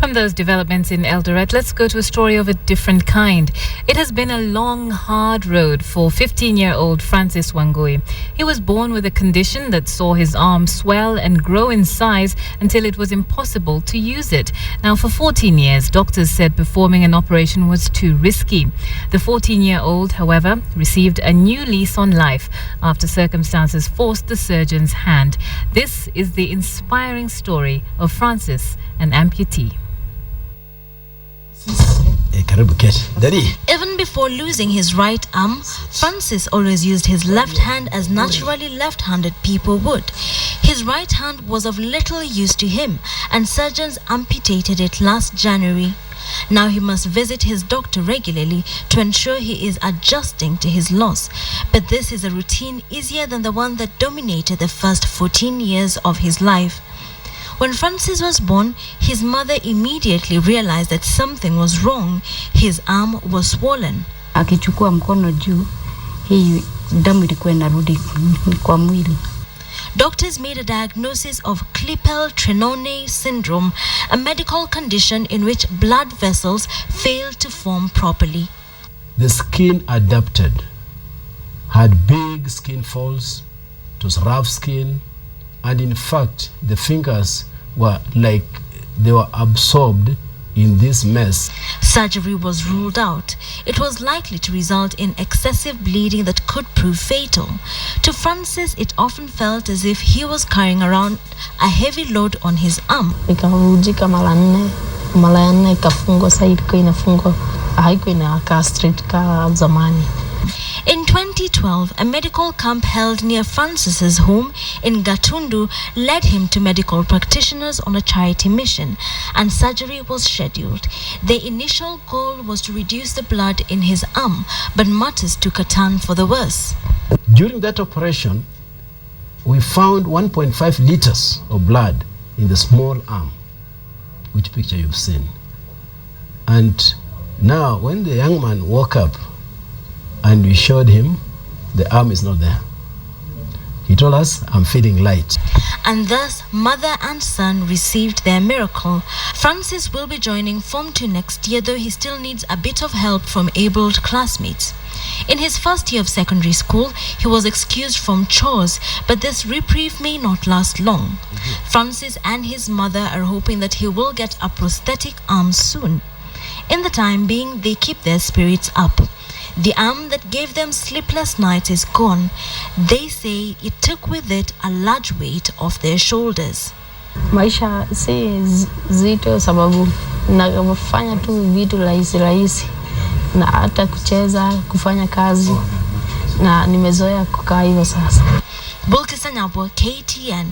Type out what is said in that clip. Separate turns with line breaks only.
From those developments in Eldoret, let's go to a story of a different kind. It has been a long, hard road for 15-year-old Francis Wangui. He was born with a condition that saw his arm swell and grow in size until it was impossible to use it. Now, for 14 years, doctors said performing an operation was too risky. The 14-year-old, however, received a new lease on life after circumstances forced the surgeon's hand. This is the inspiring story of Francis, an amputee.
Even before losing his right arm, Francis always used his left hand as naturally left-handed people would. His right hand was of little use to him, and surgeons amputated it last January. Now he must visit his doctor regularly to ensure he is adjusting to his loss. But this is a routine easier than the one that dominated the first 14 years of his life. When Francis was born, his mother immediately realized that something was wrong. His arm was swollen.
Akichukua mkono juu, hii damu ilikuwa inarudi kwa mwili.
Doctors made a diagnosis of Klippel-Trenaunay syndrome, a medical condition in which blood vessels fail to form properly.
The skin adapted, had big skin folds, it was rough skin, and in fact, the fingers were like they were absorbed in this mess.
Surgery was ruled out. It was likely to result in excessive bleeding that could prove fatal. To Francis, it often felt as if he was carrying around a heavy load on his arm.
Ikavunjika mara nne ikafungwa, sasa ilikuwa inafungwa, haikuwa inakaa straight kama zamani.
In 2012, a medical camp held near Francis's home in Gatundu led him to medical practitioners on a charity mission, and surgery was scheduled. The initial goal was to reduce the blood in his arm, but matters took a turn for the worse.
During that operation, we found 1.5 liters of blood in the small arm, which picture you've seen. And now, when the young man woke up, and we showed him, the arm is not there. He told us, I'm feeling light.
And thus, mother and son received their miracle. Francis will be joining Form 2 next year, though he still needs a bit of help from abled classmates. In his first year of secondary school, he was excused from chores, but this reprieve may not last long. Francis and his mother are hoping that he will get a prosthetic arm soon. In the time being, they keep their spirits up. The arm that gave them sleepless nights is gone. They say it took with it a large weight off their shoulders.
Maisha si zito sababu nafanya tu vitu rahisi na hata kucheza, kufanya kazi, na nimezoea kukaa hivyo sasa.
Bulkisa Nyabwa, KTN.